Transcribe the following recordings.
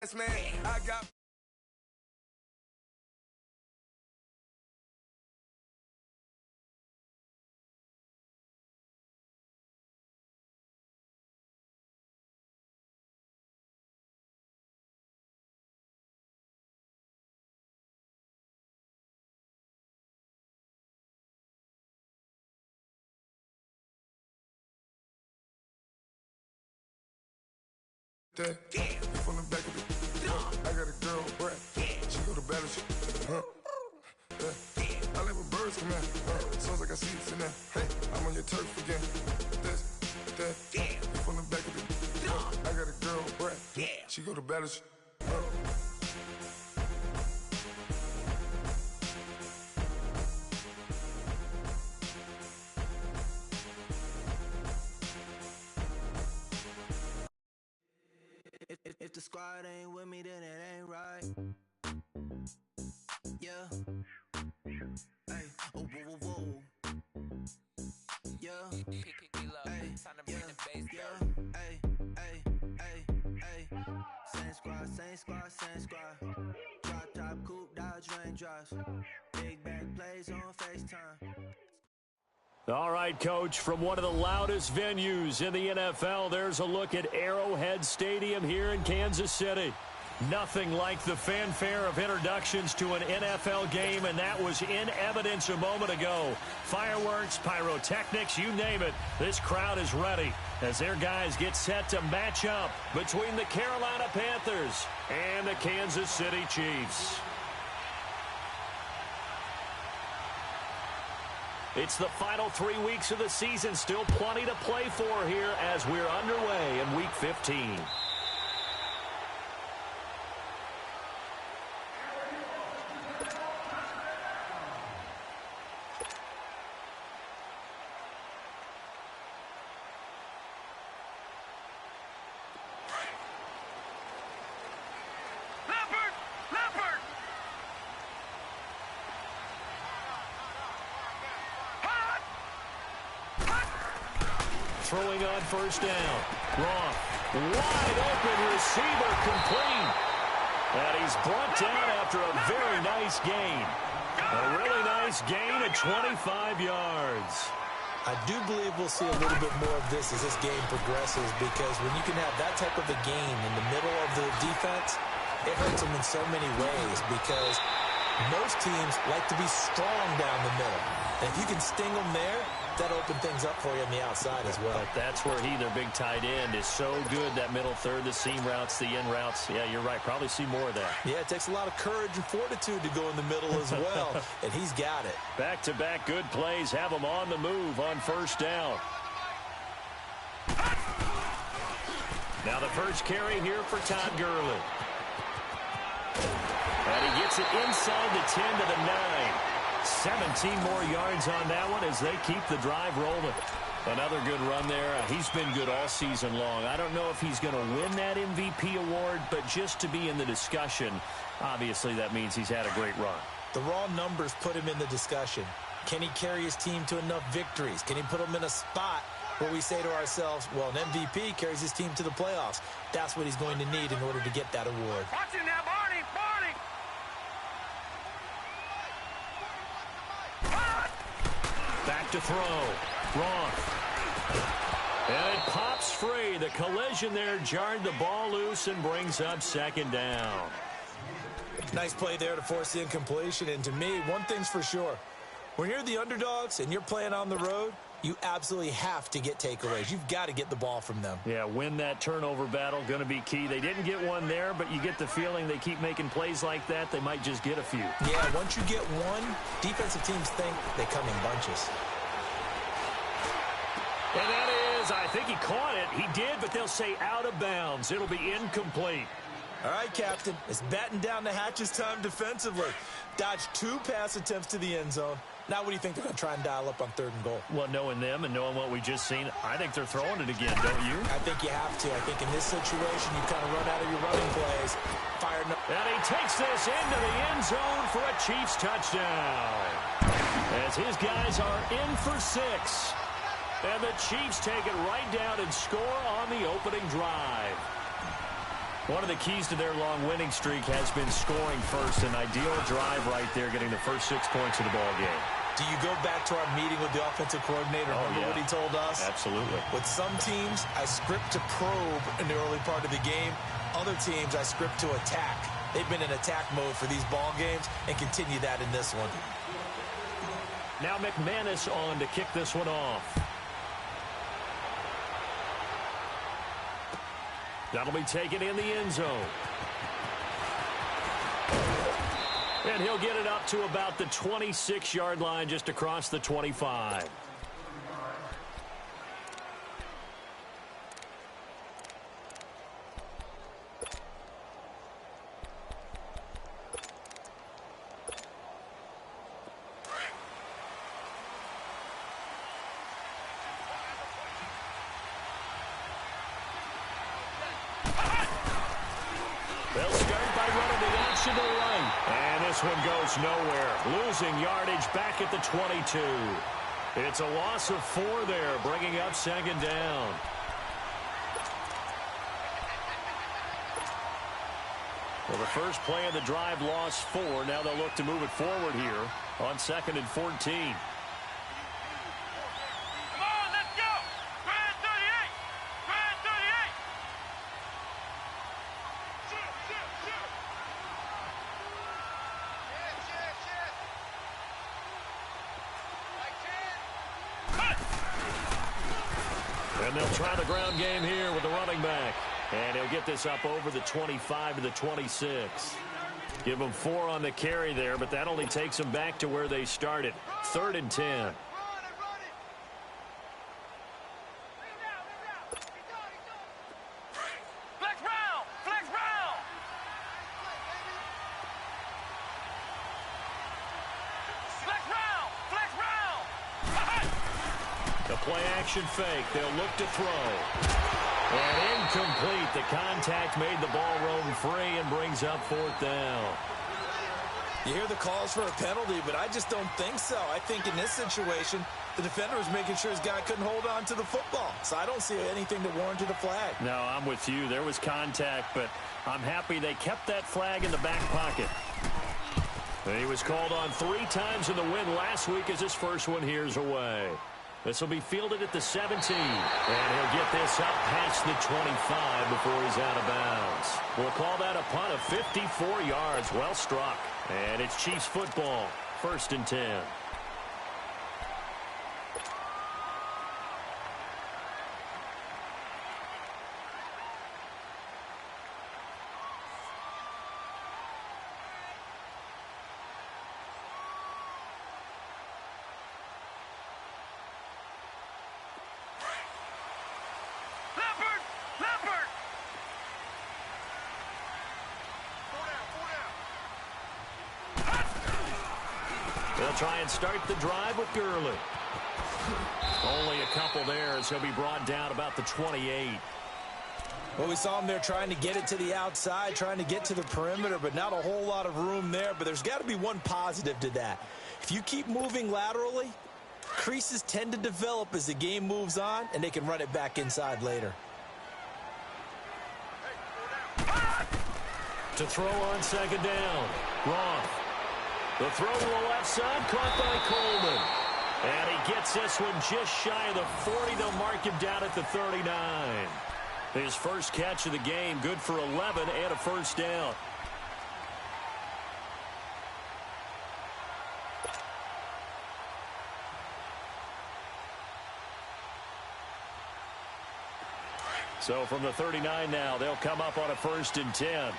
Man, I got that from the back of the I got a girl, right? She go to battleship. I live with birds come out. Sounds like I see it in there. Hey, I'm on your turf again. This, that, from the back of the I got a girl, right? She go to battleship. If the squad ain't with me, then it ain't right. Yeah. Hey, oh, whoa, whoa, whoa. Yeah. Hey, yeah. Hey, hey, hey, hey. Same squad, same squad, same squad. Drop top, coupe, Dodge raindrops. Big bang plays on FaceTime. All right, Coach, from one of the loudest venues in the NFL, there's a look at Arrowhead Stadium here in Kansas City. Nothing like the fanfare of introductions to an NFL game, and that was in evidence a moment ago. Fireworks, pyrotechnics, you name it. This crowd is ready as their guys get set to match up between the Carolina Panthers and the Kansas City Chiefs. It's the final 3 weeks of the season. Still plenty to play for here as we're underway in Week 15. Throwing on first down. Wrong. Wide open receiver complete. And he's brought down after a very nice gain. A really nice gain at 25 yards. I do believe we'll see a little bit more of this as this game progresses, because when you can have that type of a gain in the middle of the defense, it hurts them in so many ways, because most teams like to be strong down the middle. And if you can sting them there, that'll open things up for you on the outside as well. But that's where their big tight end, is so good, that middle third, the seam routes, the in routes. Yeah, you're right. Probably see more of that. Yeah, it takes a lot of courage and fortitude to go in the middle as well, and he's got it. Back-to-back good plays have him on the move on first down. Now the first carry here for Todd Gurley. And he gets it inside the 10 to the 9. 17 more yards on that one as they keep the drive rolling. Another good run there. He's been good all season long. I don't know if he's going to win that MVP award, but just to be in the discussion, obviously that means he's had a great run. The raw numbers put him in the discussion. Can he carry his team to enough victories? Can he put them in a spot where we say to ourselves, well, an MVP carries his team to the playoffs? That's what he's going to need in order to get that award. Watch it now, Barney, Barney. Back to throw. Wrong. And it pops free. The collision there jarred the ball loose and brings up second down. Nice play there to force the incompletion. And to me, one thing's for sure. When you're the underdogs and you're playing on the road, you absolutely have to get takeaways. You've got to get the ball from them. Yeah, win that turnover battle, going to be key. They didn't get one there, but you get the feeling they keep making plays like that, they might just get a few. Yeah, once you get one, defensive teams think they come in bunches. And that is, I think he caught it. He did, but they'll say out of bounds. It'll be incomplete. All right, Captain, it's batten down the hatches time defensively. Dodged 2 pass attempts to the end zone. Now what do you think they're going to try and dial up on 3rd and goal? Well, knowing them and knowing what we just seen, I think they're throwing it again, don't you? I think you have to. I think in this situation, you kind of run out of your running plays. Fire. And he takes this into the end zone for a Chiefs touchdown. As his guys are in for 6. And the Chiefs take it right down and score on the opening drive. One of the keys to their long winning streak has been scoring first. An ideal drive right there, getting the first 6 points of the ball game. Do you go back to our meeting with the offensive coordinator? Remember what he told us? Absolutely. With some teams, I script to probe in the early part of the game. Other teams, I script to attack. They've been in attack mode for these ball games and continue that in this one. Now McManus on to kick this one off. That'll be taken in the end zone. And he'll get it up to about the 26-yard line, just across the 25. They'll start by running the option to the right. And this one goes nowhere. Losing yardage back at the 22. It's a loss of 4 there, bringing up second down. Well, the first play of the drive lost 4. Now they'll look to move it forward here on 2nd and 14. And they'll try the ground game here with the running back. And he'll get this up over the 25 to the 26. Give them 4 on the carry there, but that only takes them back to where they started. 3rd and 10. The play action fake. They'll look to throw. And incomplete. The contact made the ball roam free and brings up 4th down. You hear the calls for a penalty, but I just don't think so. I think in this situation, the defender was making sure his guy couldn't hold on to the football. So I don't see anything that warranted a flag. No, I'm with you. There was contact, but I'm happy they kept that flag in the back pocket. He was called on 3 times in the win last week as his first one here's away. This will be fielded at the 17. And he'll get this up past the 25 before he's out of bounds. We'll call that a punt of 54 yards. Well struck. And it's Chiefs football. 1st and 10. They'll try and start the drive with Gurley. Only a couple there as he'll be brought down about the 28. Well, we saw him there trying to get it to the outside, trying to get to the perimeter, but not a whole lot of room there. But there's got to be one positive to that. If you keep moving laterally, creases tend to develop as the game moves on, and they can run it back inside later. To throw on 2nd down. Roth. The throw to the left side, caught by Coleman. And he gets this one just shy of the 40. They'll mark him down at the 39. His first catch of the game, good for 11 and a first down. So from the 39 now, they'll come up on a 1st and 10.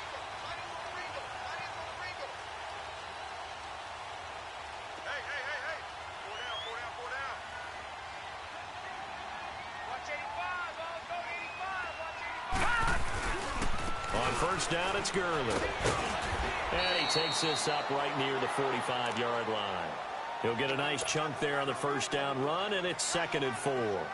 First down, it's Gurley. And he takes this up right near the 45-yard line. He'll get a nice chunk there on the first down run, and it's 2nd and 4.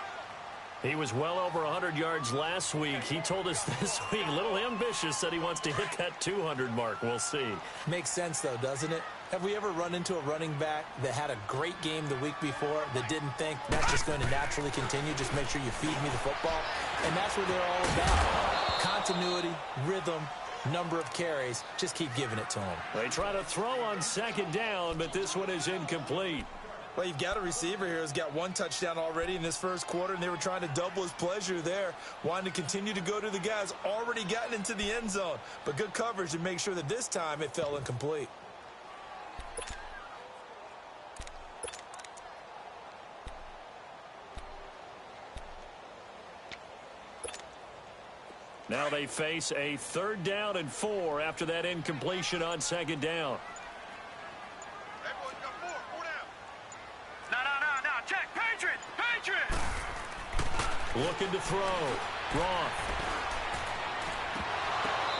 He was well over 100 yards last week. He told us this week, a little ambitious, said he wants to hit that 200 mark. We'll see. Makes sense, though, doesn't it? Have we ever run into a running back that had a great game the week before that didn't think that's just going to naturally continue? Just make sure you feed me the football. And that's what they're all about. Continuity, rhythm, number of carries. Just keep giving it to him. They try to throw on second down, but this one is incomplete. Well, you've got a receiver here who's got one touchdown already in this first quarter, and they were trying to double his pleasure there, wanting to continue to go to the guys already gotten into the end zone. But good coverage to make sure that this time it fell incomplete. Now they face a 3rd down and 4 after that incompletion on second down. Looking to throw. Roth.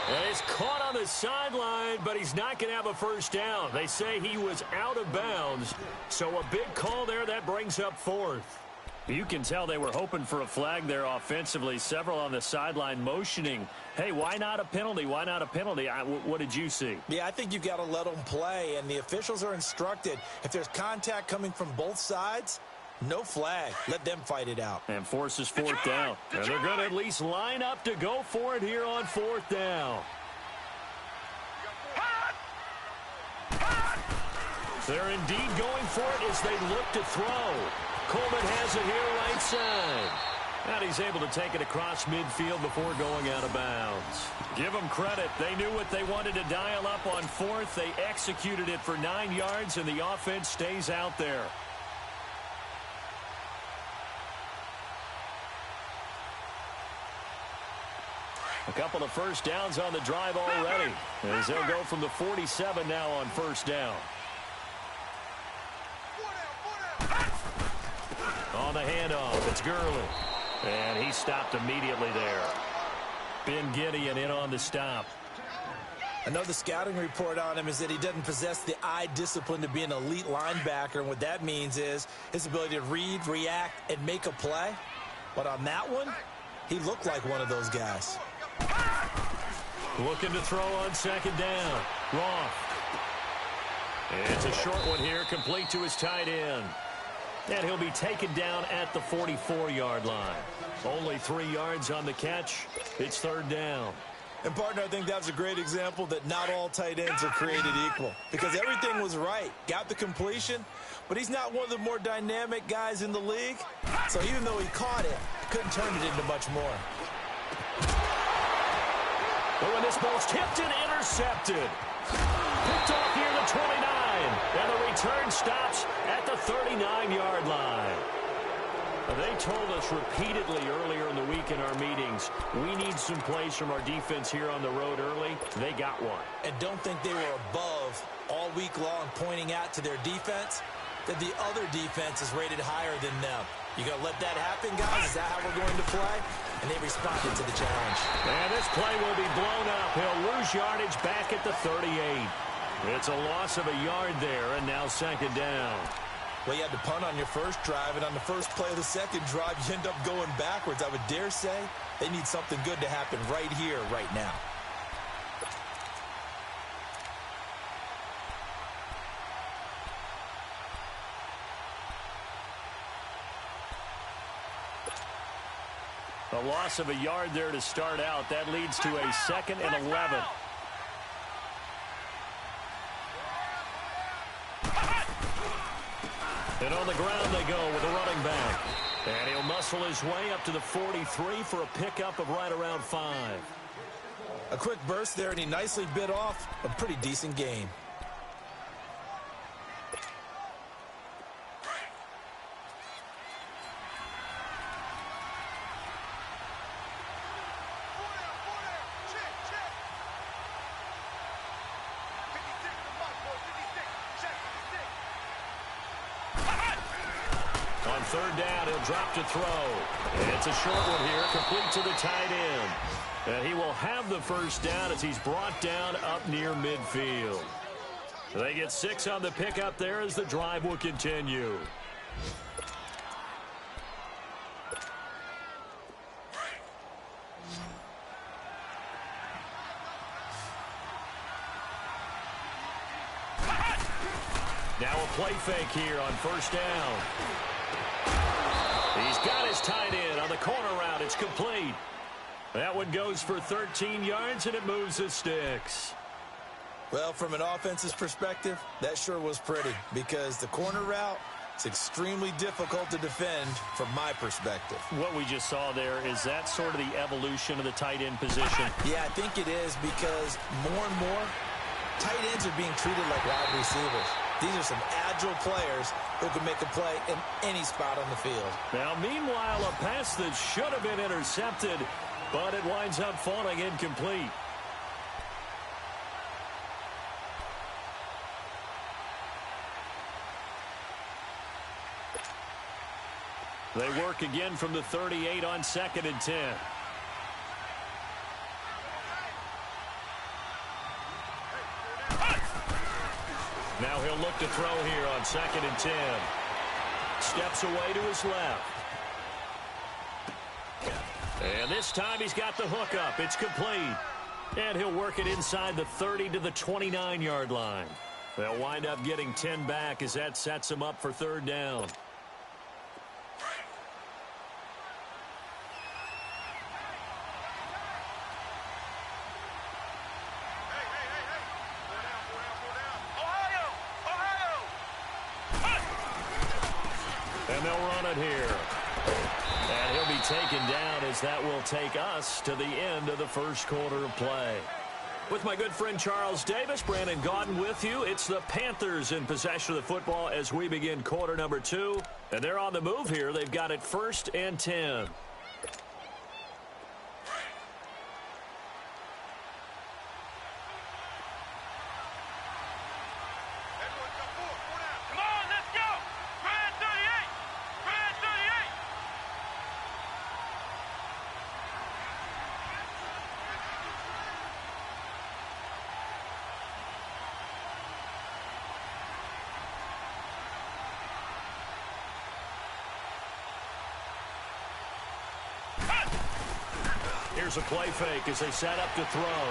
And it's caught on the sideline, but he's not going to have a first down. They say he was out of bounds. So a big call there that brings up 4th. You can tell they were hoping for a flag there offensively. Several on the sideline motioning. Hey, why not a penalty? Why not a penalty? What did you see? Yeah, I think you've got to let them play, and the officials are instructed. If there's contact coming from both sides, no flag. Let them fight it out. And forces 4th down. And they're going to at least line up to go for it here on 4th down. They're indeed going for it as they look to throw. Coleman has it here right side. And he's able to take it across midfield before going out of bounds. Give them credit. They knew what they wanted to dial up on 4th. They executed it for 9 yards, and the offense stays out there. A couple of first downs on the drive already, as they'll go from the 47 now on 1st down. On the handoff, it's Gurley. And he stopped immediately there. Ben Gideon in on the stop. I know the scouting report on him is that he doesn't possess the eye discipline to be an elite linebacker. And what that means is his ability to read, react, and make a play. But on that one, he looked like one of those guys. Looking to throw on second down. Roth. It's a short one here, complete to his tight end. And he'll be taken down at the 44-yard line. Only 3 yards on the catch. It's 3rd down. And, partner, I think that's a great example that not all tight ends are created equal. Because everything was right. Got the completion, but he's not one of the more dynamic guys in the league. So even though he caught it, couldn't turn it into much more. But when this ball's tipped and intercepted. Picked off near the 29. And the return stops at the 39-yard line. They told us repeatedly earlier in the week in our meetings, we need some plays from our defense here on the road early. They got one. And don't think they were above all week long pointing out to their defense that the other defense is rated higher than them. You going to let that happen, guys? Is that how we're going to play? And they responded to the challenge. And this play will be blown up. He'll lose yardage back at the 38. It's a loss of a yard there, and now second down. Well, you had to punt on your first drive, and on the first play of the second drive, you end up going backwards. I would dare say they need something good to happen right here, right now. A loss of a yard there to start out. That leads to a 2nd and 11. And on the ground they go with a running back. And he'll muscle his way up to the 43 for a pickup of right around 5. A quick burst there, and he nicely bit off a pretty decent gain. On 3rd down, he'll drop to throw. And it's a short one here, complete to the tight end. And he will have the first down as he's brought down up near midfield. They get 6 on the pickup there as the drive will continue. Now a play fake here on 1st down. He's got his tight end on the corner route. It's complete. That one goes for 13 yards, and it moves the sticks. Well, from an offense's perspective, that sure was pretty because the corner route is extremely difficult to defend from my perspective. What we just saw there, is that sort of the evolution of the tight end position? Yeah, I think it is because more and more, tight ends are being treated like wide receivers. These are some agile players who can make a play in any spot on the field. Now, meanwhile, a pass that should have been intercepted, but it winds up falling incomplete. They work again from the 38 on 2nd and 10. Now he'll look to throw here on 2nd and 10. Steps away to his left. And this time he's got the hook up. It's complete. And he'll work it inside the 30 to the 29-yard line. They'll wind up getting 10 back as that sets him up for 3rd down. And they'll run it here. And he'll be taken down as that will take us to the end of the first quarter of play. With my good friend Charles Davis, Brandon Gaudin with you. It's the Panthers in possession of the football as we begin quarter number 2. And they're on the move here. They've got it 1st and 10. Here's a play fake as they set up to throw.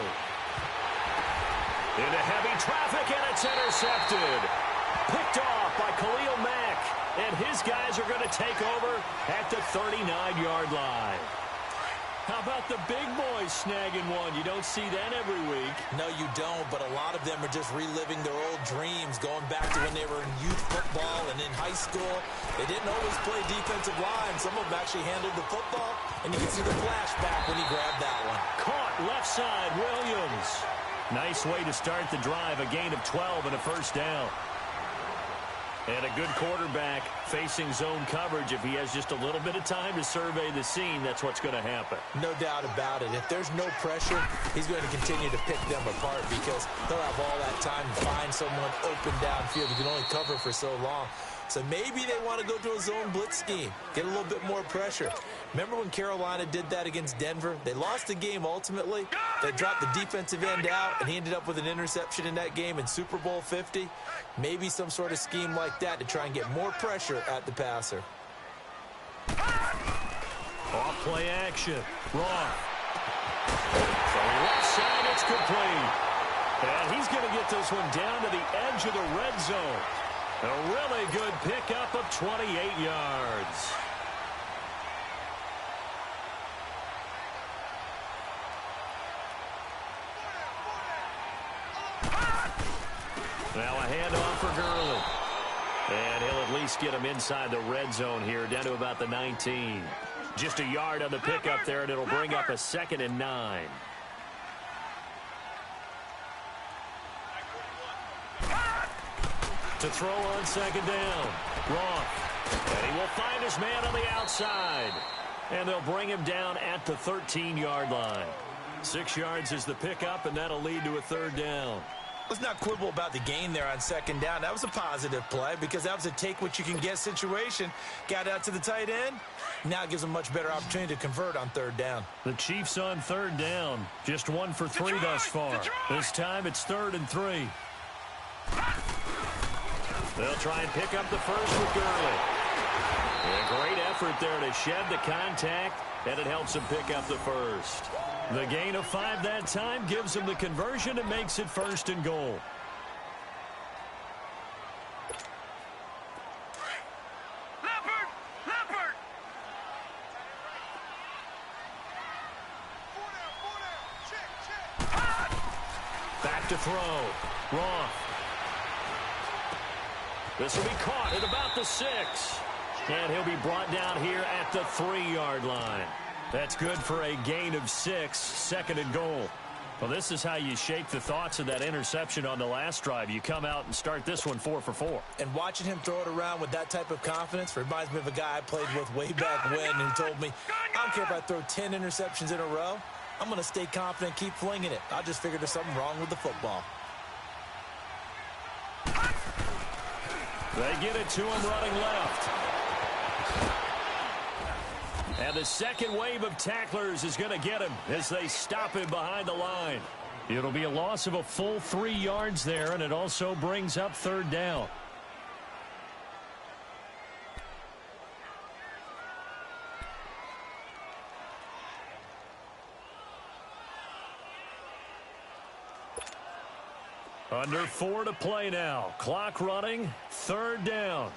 Into heavy traffic, and it's intercepted. Picked off by Khalil Mack, and his guys are going to take over at the 39-yard line. How about the big boys snagging one? You don't see that every week. No, you don't, but a lot of them are just reliving their old dreams, going back to when they were in youth football and in high school. They didn't always play defensive line. Some of them actually handled the football, and you can see the flashback when he grabbed that one. Caught left side, Williams. Nice way to start the drive, a gain of 12 and a 1st down. And a good quarterback facing zone coverage. If he has just a little bit of time to survey the scene, that's what's going to happen. No doubt about it. If there's no pressure, he's going to continue to pick them apart because he'll have all that time to find someone open downfield. He can only cover for so long. So maybe they want to go to a zone blitz scheme, get a little bit more pressure. Remember when Carolina did that against Denver? They lost the game ultimately. They dropped the defensive end out, and he ended up with an interception in that game in Super Bowl 50. Maybe some sort of scheme like that to try and get more pressure at the passer. Off play action. Wrong. From left side, it's complete. And he's going to get this one down to the edge of the red zone. A really good pickup of 28 yards. Now a handoff for Gurley. And he'll at least get him inside the red zone here, down to about the 19. Just a yard on the pickup there, and it'll bring up a 2nd and 9. To throw on 2nd down. Wrong. And he will find his man on the outside. And they'll bring him down at the 13-yard line. 6 yards is the pickup, and that'll lead to a 3rd down. Let's not quibble about the gain there on 2nd down. That was a positive play because that was a take-what-you-can-get situation. Got out to the tight end. Now it gives them a much better opportunity to convert on 3rd down. The Chiefs on 3rd down. Just 1 for 3 thus far. This time it's 3rd and 3. They'll try and pick up the first with Gurley. A great effort there to shed the contact, and it helps him pick up the first. The gain of 5 that time gives him the conversion and makes it 1st and goal. throw. Wrong. This will be caught at about the 6. And he'll be brought down here at the 3-yard line. That's good for a gain of 6, 2nd and goal. Well, this is how you shake the thoughts of that interception on the last drive. You come out and start this one 4 for 4. And watching him throw it around with that type of confidence reminds me of a guy I played with way back when who told me, I don't care if I throw 10 interceptions in a row. I'm going to stay confident, keep flinging it. I just figured there's something wrong with the football. They get it to him running left. And the second wave of tacklers is going to get him as they stop him behind the line. It'll be a loss of a full 3 yards there, and it also brings up 3rd down. Under 4 to play now. Clock running. 3rd down.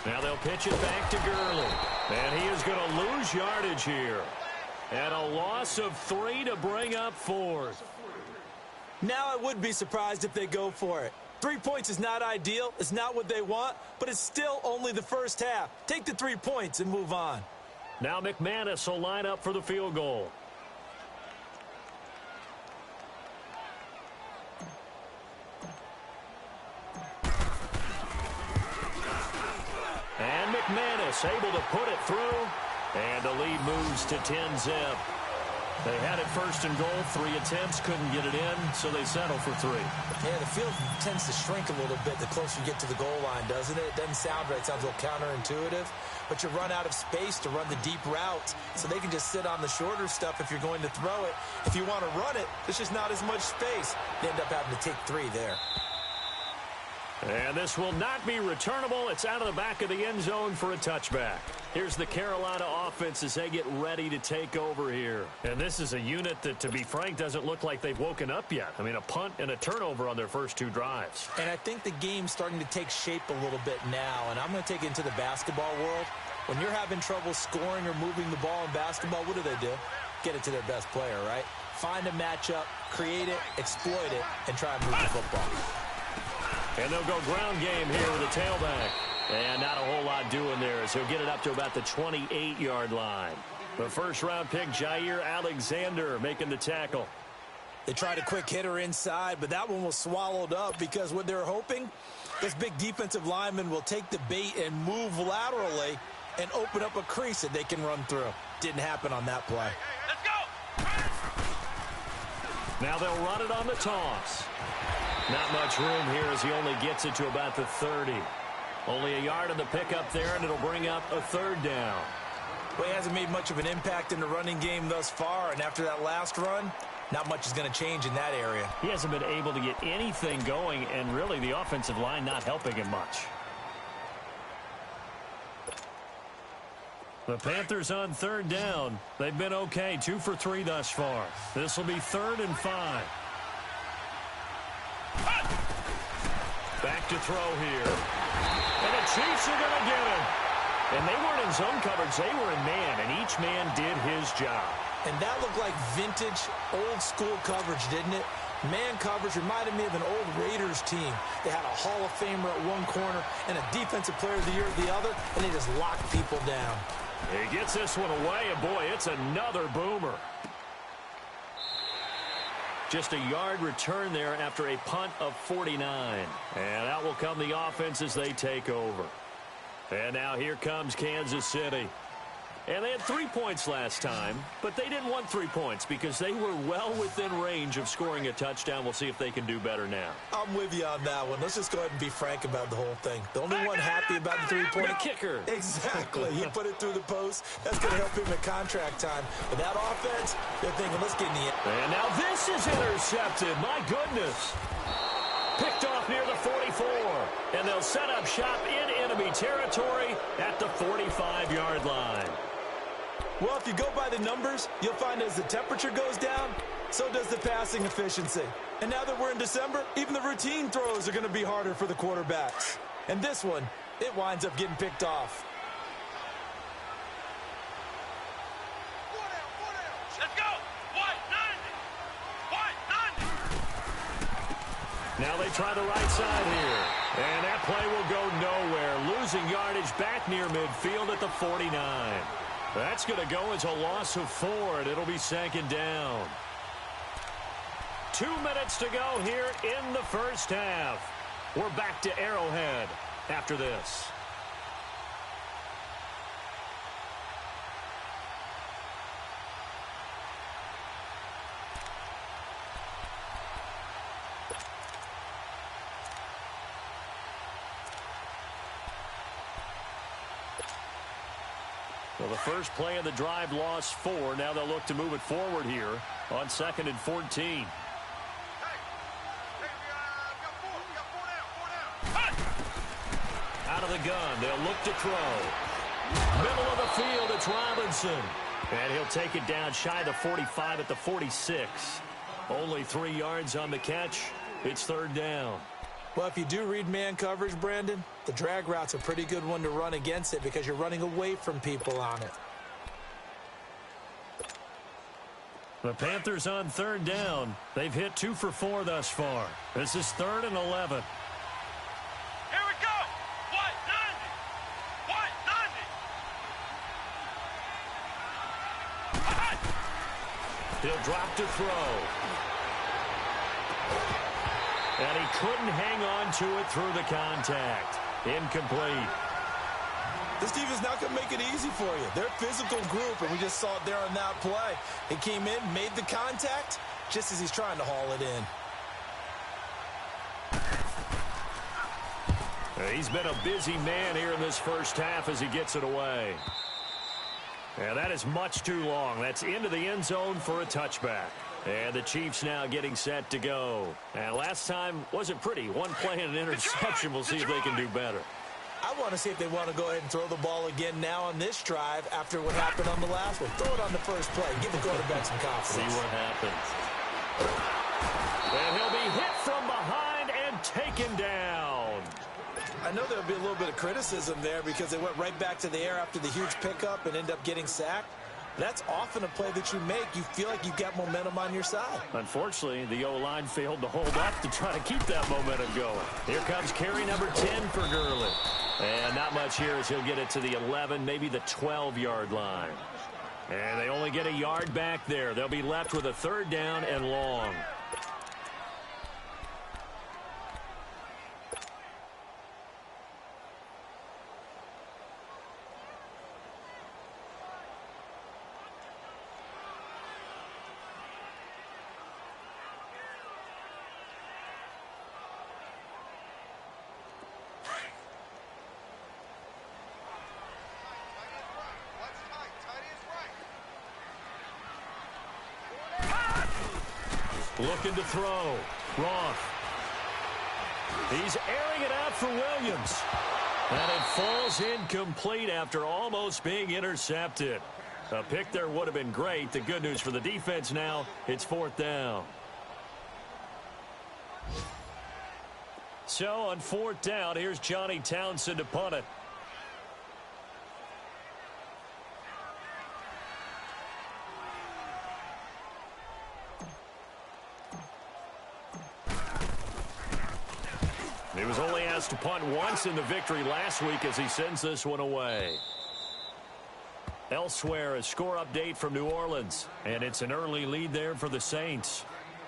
Now they'll pitch it back to Gurley. And he is going to lose yardage here. And a loss of 3 to bring up 4th. Now I would be surprised if they go for it. 3 points is not ideal. It's not what they want, but it's still only the first half. Take the 3 points and move on. Now McManus will line up for the field goal. And McManus able to put it through. And the lead moves to 10-zip. They had it 1st and goal. 3 attempts, couldn't get it in, so they settle for 3. Yeah, the field tends to shrink a little bit the closer you get to the goal line, doesn't it? It doesn't sound right. It sounds a little counterintuitive. But you run out of space to run the deep routes, so they can just sit on the shorter stuff if you're going to throw it. If you want to run it, there's just not as much space. They end up having to take 3 there. And this will not be returnable. It's out of the back of the end zone for a touchback. Here's the Carolina offense as they get ready to take over here. And this is a unit that, to be frank, doesn't look like they've woken up yet. I mean, a punt and a turnover on their first 2 drives. And I think the game's starting to take shape a little bit now. And I'm going to take it into the basketball world. When you're having trouble scoring or moving the ball in basketball, what do? Get it to their best player, right? Find a matchup, create it, exploit it, and try and move the football. And they'll go ground game here with a tailback. And not a whole lot doing there as he'll get it up to about the 28-yard line. The first-round pick, Jair Alexander, making the tackle. They tried a quick hitter inside, but that one was swallowed up because what they're hoping, this big defensive lineman will take the bait and move laterally and open up a crease that they can run through. Didn't happen on that play. Let's go! Now they'll run it on the toss. Not much room here as he only gets it to about the 30. Only a yard on the pickup there, and it'll bring up a 3rd down. Well, he hasn't made much of an impact in the running game thus far, and after that last run, not much is going to change in that area. He hasn't been able to get anything going, and really the offensive line not helping him much. The Panthers on 3rd down. They've been okay, 2 for 3 thus far. This will be 3rd and 5. Back to throw here. And the Chiefs are going to get him. And they weren't in zone coverage. They were in man, and each man did his job. And that looked like vintage, old-school coverage, didn't it? Man coverage reminded me of an old Raiders team. They had a Hall of Famer at one corner and a Defensive Player of the Year at the other, and they just locked people down. He gets this one away, and boy, it's another boomer. Just a yard return there after a punt of 49. And out will come the offense as they take over. And now here comes Kansas City. And they had 3 points last time, but they didn't want 3 points because they were well within range of scoring a touchdown. We'll see if they can do better now. I'm with you on that one. Let's just go ahead and be frank about the whole thing. The only one happy about the 3-point... The kicker. Exactly. He put it through the post. That's going to help him at contract time. But that offense, they're thinking, let's get in the end. And now this is intercepted. My goodness. Picked off near the 44. And they'll set up shop in enemy territory at the 45-yard line. Well, if you go by the numbers, you'll find as the temperature goes down, So does the passing efficiency. And now that we're in December, even the routine throws are going to be harder for the quarterbacks. And this one, it winds up getting picked off. Let's go! White 90! Now they try the right side here. And that play will go nowhere. Losing yardage back near midfield at the 49. That's going to go as a loss of 4, and it'll be second down. 2 minutes to go here in the first half. We're back to Arrowhead after this. Well, the first play of the drive lost 4. Now they'll look to move it forward here on 2nd and 14. Out of the gun, they'll look to throw. Middle of the field, it's Robinson. And he'll take it down shy of the 45 at the 46. Only 3 yards on the catch. It's third down. Well, if you do read man coverage, Brandon, the drag route's a pretty good one to run against it because you're running away from people on it. The Panthers on third down. They've hit 2 for 4 thus far. This is 3rd and 11. Here we go! White 90! He'll drop to throw. And he couldn't hang on to it through the contact. Incomplete. This team is not going to make it easy for you. They're a physical group, and we just saw it there on that play. He came in, made the contact, just as he's trying to haul it in. He's been a busy man here in this first half as he gets it away. And that is much too long. That's into the end zone for a touchback. And the Chiefs now getting set to go. And last time wasn't pretty. 1 play and an interception. We'll see if they can do better. I want to see if they want to go ahead and throw the ball again now on this drive after what happened on the last one. Throw it on the first play. Give the quarterback some confidence. See what happens. And he'll be hit from behind and taken down. I know there'll be a little bit of criticism there because they went right back to the air after the huge pickup and end up getting sacked. That's often a play that you make. You feel like you've got momentum on your side. Unfortunately, the O-line failed to hold up to try to keep that momentum going. Here comes carry number 10 for Gurley. And not much here as he'll get it to the 11, maybe the 12-yard line. And they only get a yard back there. They'll be left with a 3rd down and long. Looking to throw. Roth. He's airing it out for Williams. And it falls incomplete after almost being intercepted. A pick there would have been great. The good news for the defense now, it's 4th down. So on 4th down, here's Johnny Townsend to punt it. He was only asked to punt once in the victory last week as he sends this one away. Elsewhere, a score update from New Orleans, and it's an early lead there for the Saints.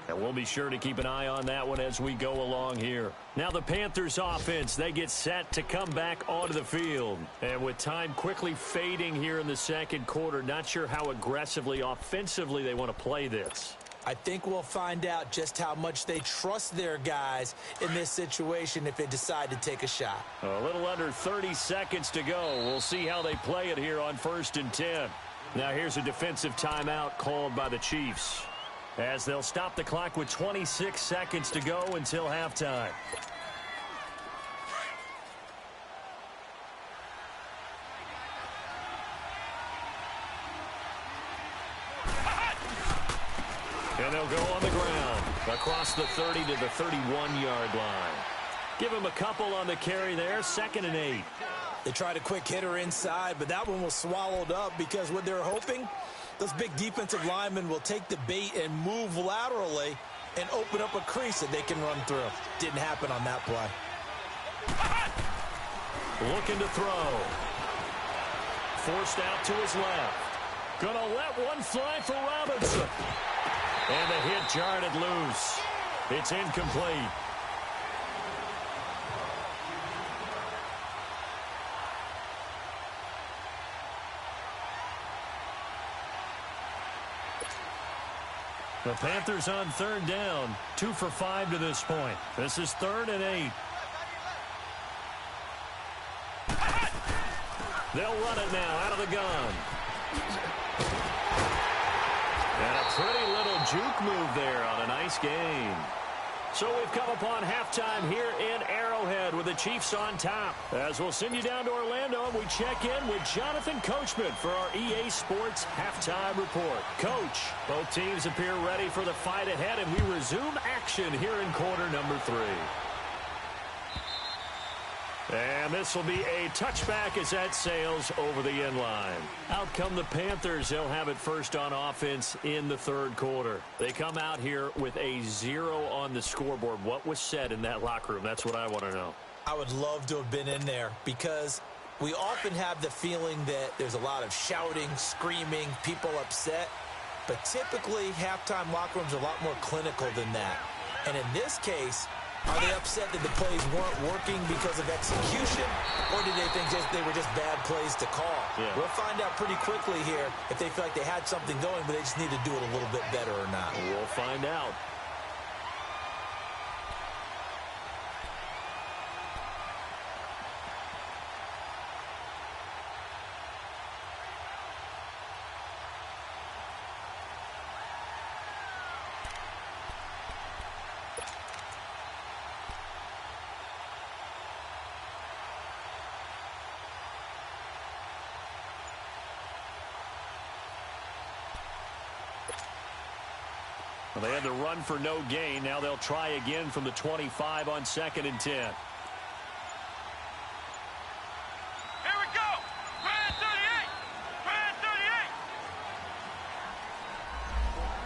And we'll be sure to keep an eye on that one as we go along here. Now the Panthers offense, they get set to come back onto the field. And with time quickly fading here in the second quarter, not sure how aggressively, offensively they want to play this. I think we'll find out just how much they trust their guys in this situation if they decide to take a shot. A little under 30 seconds to go. We'll see how they play it here on 1st and 10. Now here's a defensive timeout called by the Chiefs, as they'll stop the clock with 26 seconds to go until halftime. And they'll go on the ground across the 30 to the 31-yard line. Give him a couple on the carry there, 2nd and 8. They tried a quick hitter inside, but that one was swallowed up because what they're hoping, those big defensive linemen will take the bait and move laterally and open up a crease that they can run through. Didn't happen on that play. Looking to throw. Forced out to his left. Gonna let one fly for Robinson. And the hit jarred it loose. It's incomplete. The Panthers on 3rd down. 2 for 5 to this point. This is 3rd and 8. They'll run it now out of the gun. And a pretty little juke move there on a nice game. So we've come upon halftime here in Arrowhead with the Chiefs on top. As we'll send you down to Orlando, and we check in with Jonathan Coachman for our EA Sports Halftime Report. Coach, both teams appear ready for the fight ahead, and we resume action here in quarter number 3. And this will be a touchback as that sails over the end line. Out come the Panthers. They'll have it first on offense in the 3rd quarter. They come out here with a 0 on the scoreboard. What was said in that locker room? That's what I want to know. I would love to have been in there because we often have the feeling that there's a lot of shouting, screaming, people upset. But typically, halftime locker rooms are a lot more clinical than that. And in this case, are they upset that the plays weren't working because of execution, or did they think they were just bad plays to call? Yeah. We'll find out pretty quickly here if they feel like they had something going, but they just need to do it a little bit better or not. We'll find out. Well, they had to run for no gain. Now they'll try again from the 25 on 2nd and 10. Here we go. Brand 38. Brand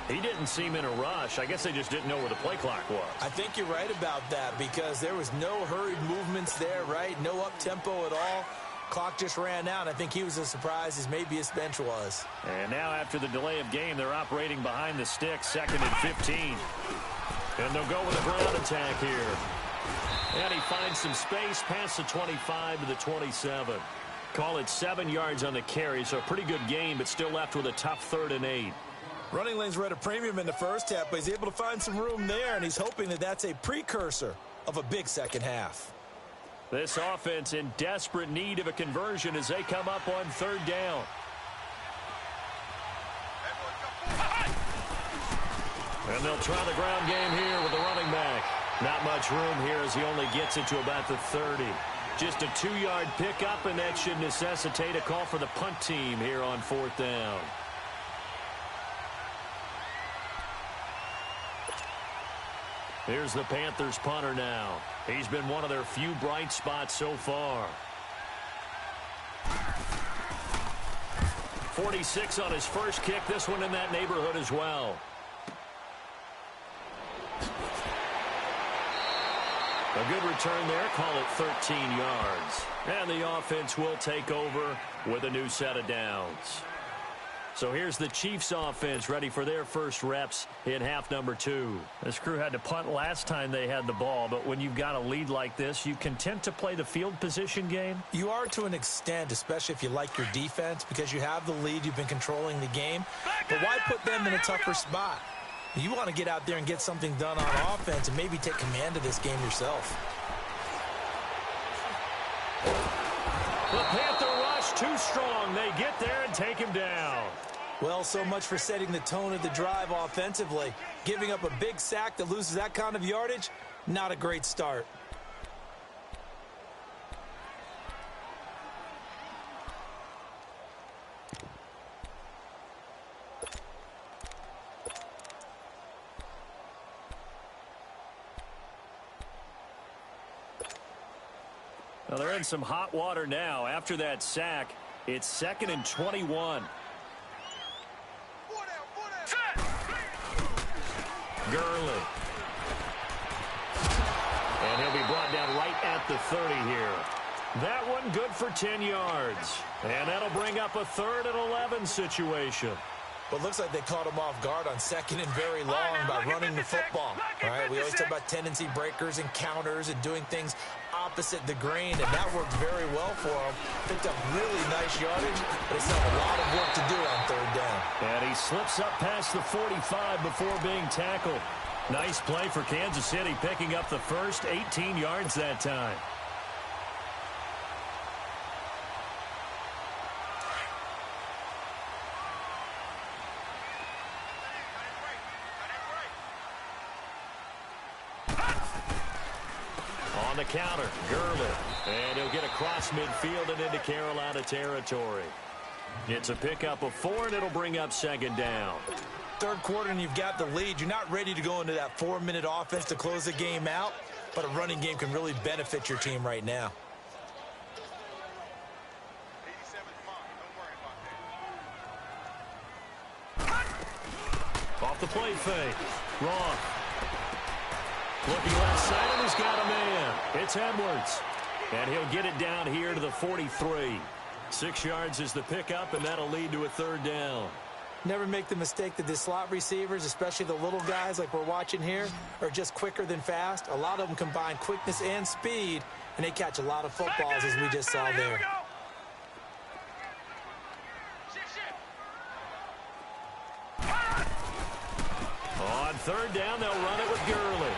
38. He didn't seem in a rush. I guess they just didn't know where the play clock was. I think you're right about that because there was no hurried movements there, right? No up-tempo at all. Clock just ran out. I think he was as surprised as maybe his bench was. And now after the delay of game, they're operating behind the sticks, 2nd and 15. And they'll go with a ground attack here. And he finds some space past the 25 to the 27. Call it 7 yards on the carry, so a pretty good game, but still left with a tough 3rd and 8. Running lanes were at a premium in the first half, but he's able to find some room there, and he's hoping that that's a precursor of a big second half. This offense in desperate need of a conversion as they come up on 3rd down. And they'll try the ground game here with the running back. Not much room here as he only gets it to about the 30. Just a 2-yard pickup, and that should necessitate a call for the punt team here on 4th down. Here's the Panthers punter now. He's been one of their few bright spots so far. 46 on his first kick. This one in that neighborhood as well. A good return there. Call it 13 yards. And the offense will take over with a new set of downs. So here's the Chiefs offense ready for their first reps in half number 2. This crew had to punt last time they had the ball, but when you've got a lead like this, you content to play the field position game? You are to an extent, especially if you like your defense, because you have the lead, you've been controlling the game. But why put them in a tougher spot? You want to get out there and get something done on offense and maybe take command of this game yourself. The Panther rush too strong. They get there and take him down. Well, so much for setting the tone of the drive offensively. Giving up a big sack that loses that kind of yardage, not a great start. Well, they're in some hot water now. After that sack, it's 2nd and 21. Gurley. And he'll be brought down right at the 30 here. That one good for 10 yards. And that'll bring up a 3rd and 11 situation. Well, it looks like they caught him off guard on 2nd and very long by running the football. All right, we always talk about tendency breakers and counters and doing things opposite the grain, and that worked very well for him. Picked up really nice yardage, but it's still a lot of work to do on 3rd down. And he slips up past the 45 before being tackled. Nice play for Kansas City, picking up the first 18 yards that time. On the counter, Gurley. And he'll get across midfield and into Carolina territory. It's a pickup of 4, and it'll bring up 2nd down. 3rd quarter, and you've got the lead. You're not ready to go into that 4-minute offense to close the game out, but a running game can really benefit your team right now. Off the play fake. Wrong. Looking left side, and he's got a man. It's Edwards. And he'll get it down here to the 43. 6 yards is the pickup, and that'll lead to a 3rd down. Never make the mistake that the slot receivers, especially the little guys like we're watching here, are just quicker than fast. A lot of them combine quickness and speed, and they catch a lot of footballs, as we just saw there. On 3rd down, they'll run it with Gurley.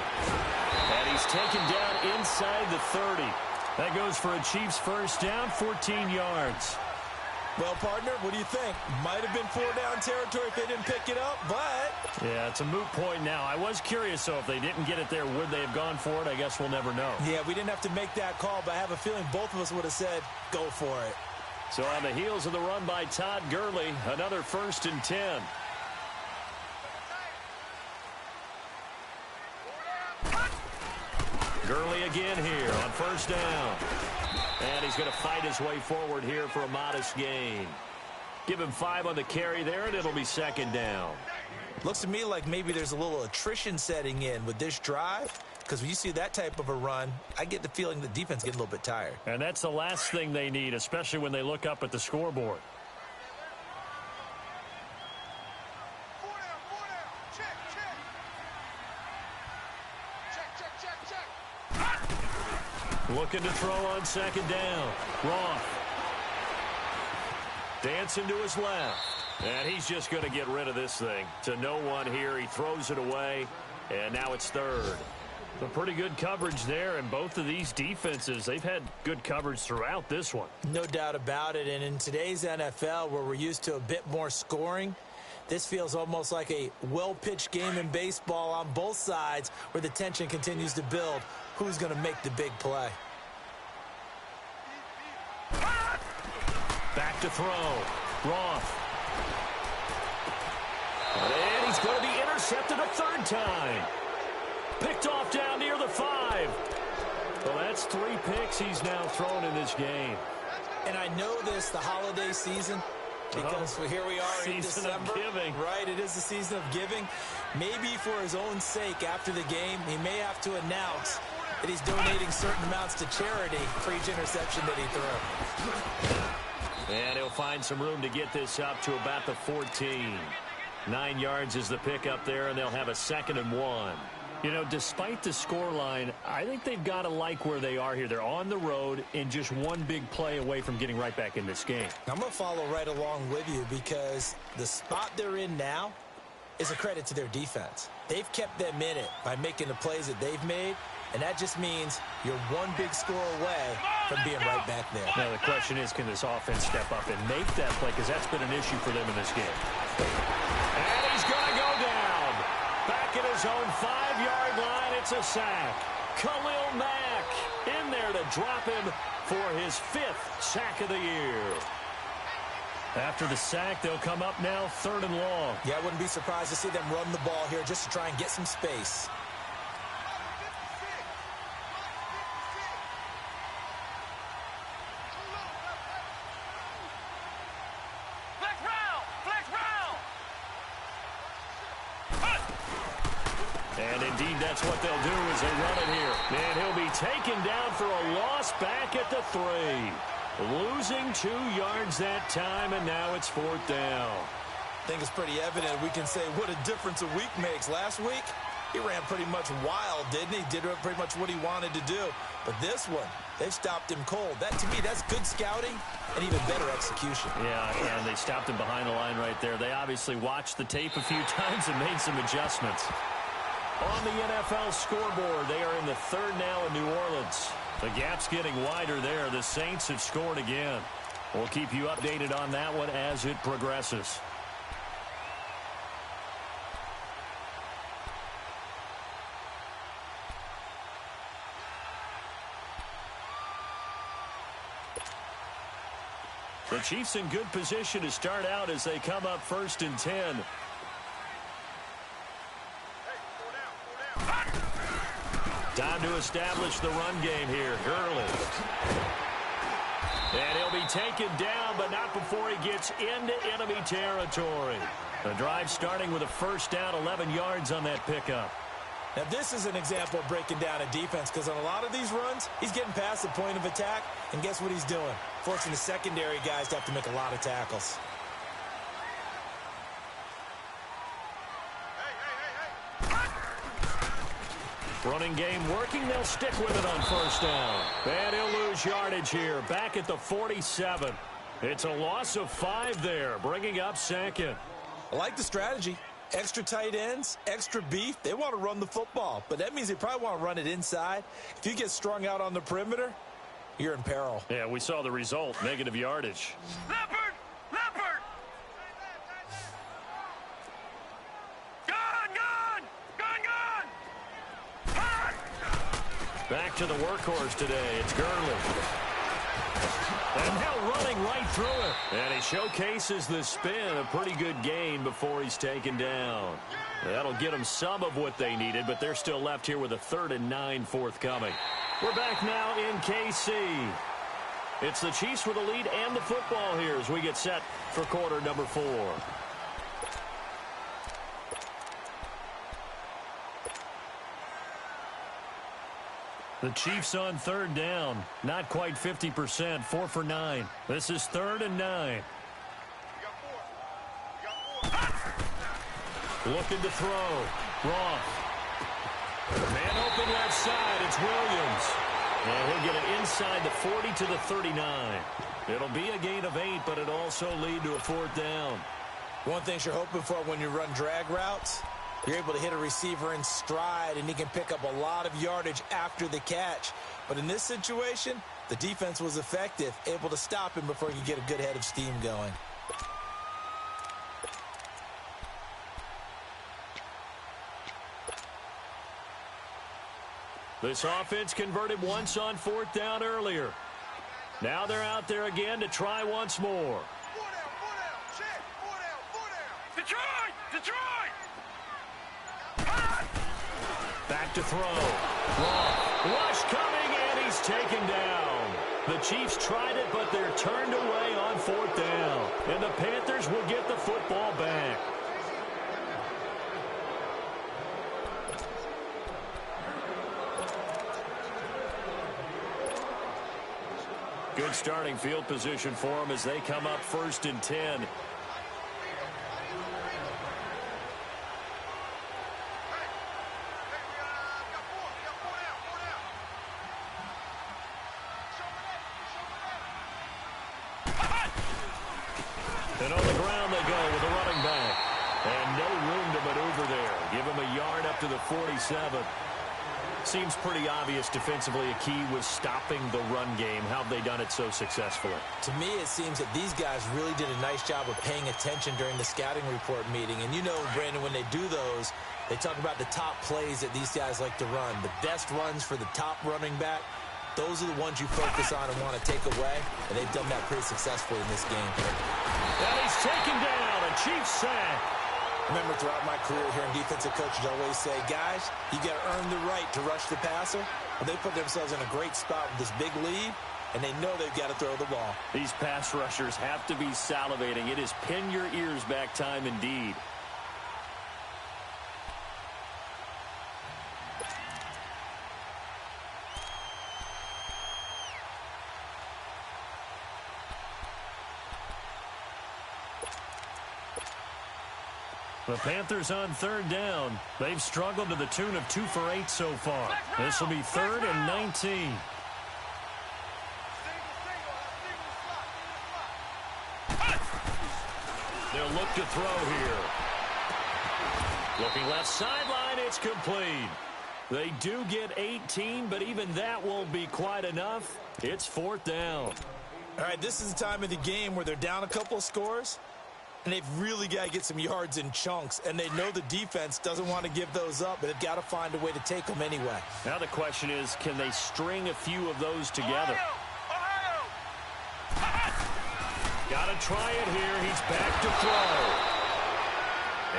And he's taken down inside the 30. That goes for a Chiefs first down, 14 yards. Well, partner, what do you think? Might have been 4-down territory if they didn't pick it up, but... Yeah, it's a moot point now. I was curious, so if they didn't get it there, would they have gone for it? I guess we'll never know. Yeah, we didn't have to make that call, but I have a feeling both of us would have said, go for it. So on the heels of the run by Todd Gurley, another 1st and 10. Gurley again here on 1st down. And he's going to fight his way forward here for a modest gain. Give him 5 on the carry there, and it'll be 2nd down. Looks to me like maybe there's a little attrition setting in with this drive, because when you see that type of a run, I get the feeling the defense gets a little bit tired. And that's the last thing they need, especially when they look up at the scoreboard. Looking to throw on 2nd down. Roth. Dancing to his left. And he's just going to get rid of this thing. To no one here. He throws it away. And now it's 3rd. So pretty good coverage there. And both of these defenses, they've had good coverage throughout this one. No doubt about it. And in today's NFL, where we're used to a bit more scoring, this feels almost like a well-pitched game in baseball on both sides where the tension continues to build. Who's going to make the big play? Back to throw. Roth. And he's going to be intercepted a 3rd time. Picked off down near the 5. Well, that's 3 picks he's now thrown in this game. And I know this, the holiday season, because here we are in December. Season of giving. Right, it is the season of giving. Maybe for his own sake after the game, he may have to announce that he's donating certain amounts to charity for each interception that he threw. And he'll find some room to get this up to about the 14. 9 yards is the pickup there, and they'll have a 2nd and 1. You know, despite the scoreline, I think they've got to like where they are here. They're on the road and just one big play away from getting right back in this game. I'm going to follow right along with you because the spot they're in now is a credit to their defense. They've kept them in it by making the plays that they've made, and that just means you're one big score away from being right back there. Now, the question is, can this offense step up and make that play? Because that's been an issue for them in this game. And he's going to go down. Back at his own 5-yard line, it's a sack. Khalil Mack in there to drop him for his 5th sack of the year. After the sack, they'll come up now 3rd and long. Yeah, I wouldn't be surprised to see them run the ball here just to try and get some space. And indeed, that's what they'll do as they run it here. And he'll be taken down for a loss back at the 3. Losing 2 yards that time, and now it's 4th down. I think it's pretty evident we can say what a difference a week makes. Last week, he ran pretty much wild, didn't he? Did pretty much what he wanted to do. But this one, they stopped him cold. That, to me, that's good scouting and even better execution. Yeah, and they stopped him behind the line right there. They obviously watched the tape a few times and made some adjustments. On the NFL scoreboard, they are in the 3rd now in New Orleans. The gap's getting wider there. The Saints have scored again. We'll keep you updated on that one as it progresses. The Chiefs in good position to start out as they come up 1st and 10. Time to establish the run game here. Gurley. And he'll be taken down, but not before he gets into enemy territory. The drive starting with a 1st down, 11 yards on that pickup. Now, this is an example of breaking down a defense, because on a lot of these runs, he's getting past the point of attack, and guess what he's doing? Forcing the secondary guys to have to make a lot of tackles. Running game working. They'll stick with it on 1st down. And he'll lose yardage here, back at the 47. It's a loss of 5 there, bringing up 2nd. I like the strategy. Extra tight ends, extra beef. They want to run the football, but that means they probably want to run it inside. If you get strung out on the perimeter, you're in peril. Yeah, we saw the result, negative yardage. Leopard! Leopard! Gone! Back to the workhorse today. It's Gurley. And now running right through it. And he showcases the spin. A pretty good gain before he's taken down. That'll get them some of what they needed, but they're still left here with a 3rd and 9 forthcoming. We're back now in KC. It's the Chiefs with the lead and the football here as we get set for quarter number 4. The Chiefs on 3rd down. Not quite 50%. 4 for 9. This is 3rd and 9. Looking to throw. Roth. Man open left side. It's Williams. And he'll get it inside the 40 to the 39. It'll be a gain of 8, but it'll also lead to a 4th down. One thing you're hoping for when you run drag routes, you're able to hit a receiver in stride, and he can pick up a lot of yardage after the catch. But in this situation, the defense was effective, able to stop him before he could get a good head of steam going. This offense converted once on 4th down earlier. Now they're out there again to try once more. Detroit! Detroit! Back to throw. Rush coming, and he's taken down. The Chiefs tried it, but they're turned away on 4th down. And the Panthers will get the football back. Good starting field position for them as they come up 1st and 10. And on the ground they go with a running back. And no room to maneuver there. Give him a yard up to the 47. Seems pretty obvious defensively a key was stopping the run game. How have they done it so successfully? To me, it seems that these guys really did a nice job of paying attention during the scouting report meeting. And you know, Brandon, when they do those, they talk about the top plays that these guys like to run. The best runs for the top running back, those are the ones you focus on and want to take away. And they've done that pretty successfully in this game. And he's taken down. A Chiefs sack. Remember, throughout my career here in defensive coaches, I always say, guys, you got to earn the right to rush the passer. Well, they put themselves in a great spot with this big lead, and they know they've got to throw the ball. These pass rushers have to be salivating. It is pin your ears back time indeed. The Panthers on third down. They've struggled to the tune of 2 for 8 so far. This will be 3rd and 19. They'll look to throw here. Looking left sideline, it's complete. They do get 18, but even that won't be quite enough. It's 4th down. All right, this is the time of the game where they're down a couple of scores, and they've really got to get some yards in chunks, and they know the defense doesn't want to give those up, but they've got to find a way to take them anyway. Now the question is, can they string a few of those together? Got to try it here. He's back to throw.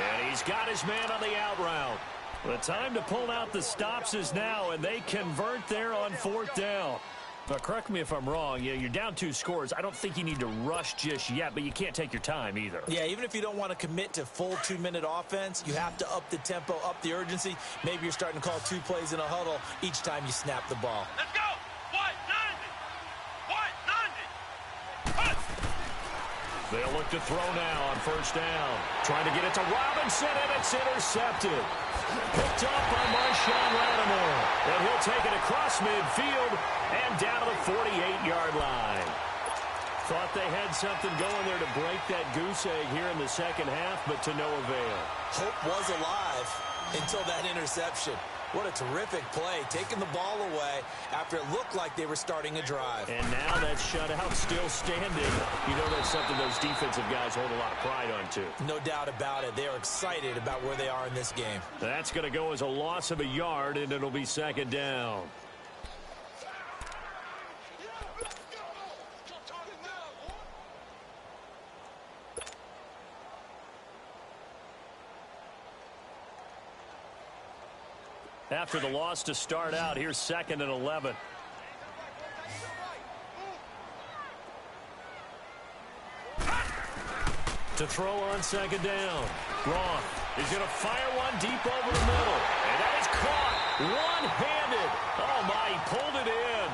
And he's got his man on the out route. The time to pull out the stops is now, and they convert there on 4th down. Now, correct me if I'm wrong. You're down 2 scores. I don't think you need to rush just yet, but you can't take your time either. Yeah, even if you don't want to commit to full 2-minute offense, you have to up the tempo, up the urgency. Maybe you're starting to call 2 plays in a huddle each time you snap the ball. Let's go! What? 90! They'll look to throw now on 1st down. Trying to get it to Robinson, and it's intercepted. Picked up by Marshawn Lattimore. And he'll take it across midfield and down to the 48-yard line. Thought they had something going there to break that goose egg here in the second half, but to no avail. Hope was alive until that interception. What a terrific play, taking the ball away after it looked like they were starting a drive. And now that shutout still standing. You know that's something those defensive guys hold a lot of pride on, too. No doubt about it. They are excited about where they are in this game. That's going to go as a loss of a yard, and it'll be 2nd down. After the loss to start out, here's 2nd and 11. To throw on 2nd down. Gronk is going to fire one deep over the middle. And that is caught one-handed. Oh, my, he pulled it in.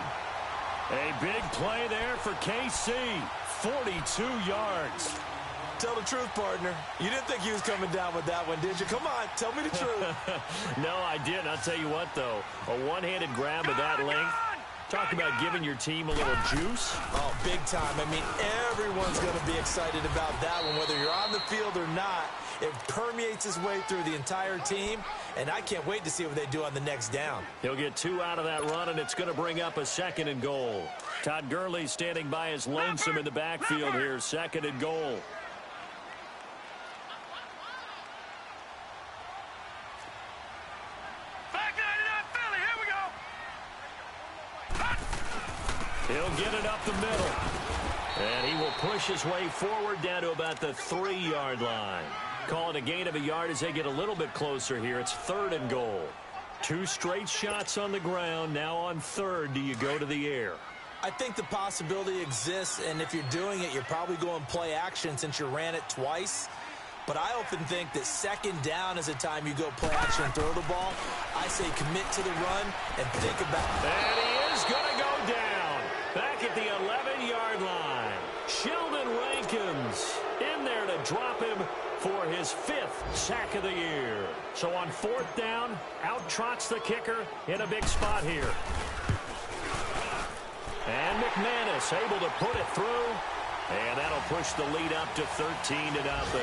A big play there for KC. 42 yards. Tell the truth, partner. You didn't think he was coming down with that one, did you? Come on, tell me the truth. No, I didn't. I'll tell you what, though. A one-handed grab of that length. Talk about giving your team a little juice. Oh, big time. I mean, everyone's going to be excited about that one, whether you're on the field or not. It permeates its way through the entire team, and I can't wait to see what they do on the next down. He'll get 2 out of that run, and it's going to bring up a 2nd and goal. Todd Gurley standing by his lonesome in the backfield here, 2nd and goal. He'll get it up the middle. And he will push his way forward down to about the 3-yard line. Call it a gain of a yard as they get a little bit closer here. It's 3rd and goal. 2 straight shots on the ground. Now on 3rd, do you go to the air? I think the possibility exists, and if you're doing it, you're probably going play action since you ran it twice. But I often think that 2nd down is a time you go play action and throw the ball. I say commit to the run and think about it. And he is going to go down. Back at the 11-yard line. Sheldon Rankins in there to drop him for his 5th sack of the year. So on 4th down, out trots the kicker in a big spot here. And McManus able to put it through. And that'll push the lead up to 13-0.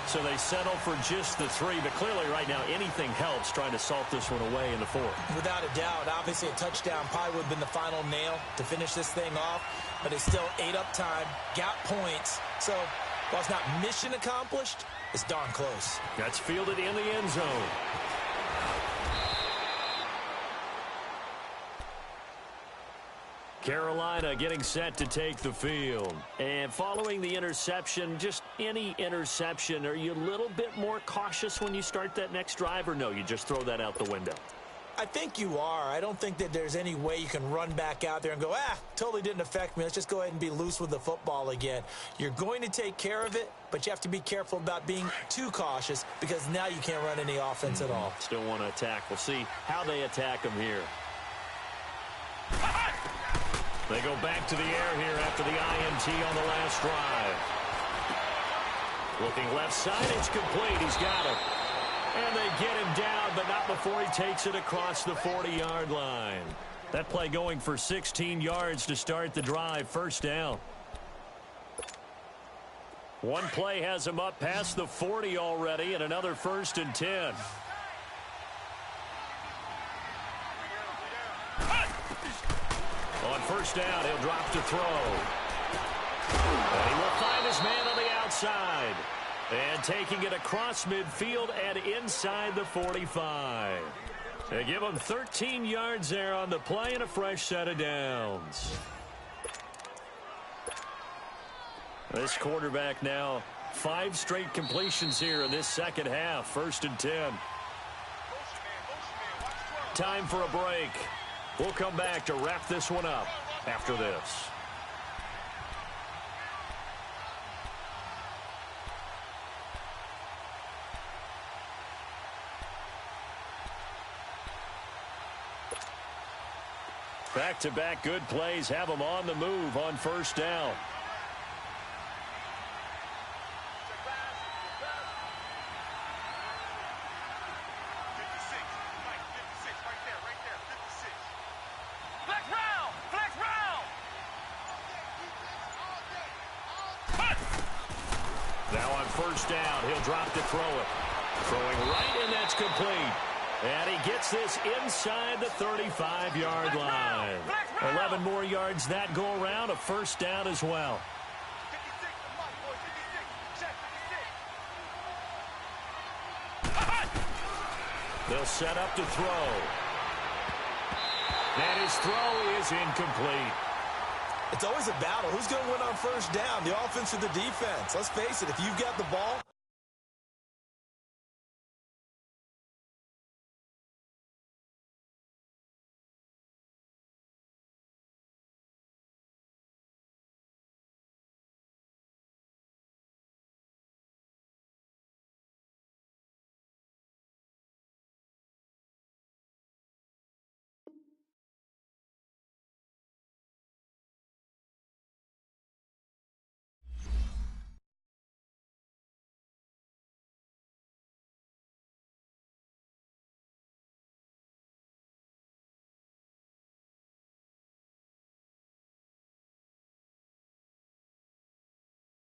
So they settle for just the 3, but clearly right now anything helps trying to salt this one away in the 4th. Without a doubt, obviously a touchdown probably would have been the final nail to finish this thing off, but it's still ate up time, got points. So while it's not mission accomplished, it's darn close. That's fielded in the end zone. Carolina getting set to take the field. And following the interception, just any interception, are you a little bit more cautious when you start that next drive, or no, you just throw that out the window? I think you are. I don't think that there's any way you can run back out there and go, totally didn't affect me. Let's just go ahead and be loose with the football again. You're going to take care of it, but you have to be careful about being too cautious because now you can't run any offense at all. Still want to attack. We'll see how they attack them here. They go back to the air here after the INT on the last drive. Looking left side, it's complete. He's got it. And they get him down, but not before he takes it across the 40-yard line. That play going for 16 yards to start the drive. First down. One play has him up past the 40 already, and another 1st and 10. On first down, he'll drop to throw. And he will find his man on the outside. And taking it across midfield and inside the 45. They give him 13 yards there on the play and a fresh set of downs. This quarterback now 5 straight completions here in this second half. 1st and 10. Time for a break. We'll come back to wrap this one up after this. Back-to-back good plays have them on the move on first down. Now on first down, he'll drop to throw it. Throwing right, and that's complete. And he gets this inside the 35-yard line. 11 more yards that go around, a first down as well. They'll set up to throw. And his throw is incomplete. It's always a battle. Who's going to win on first down, the offense or the defense? Let's face it, if you've got the ball,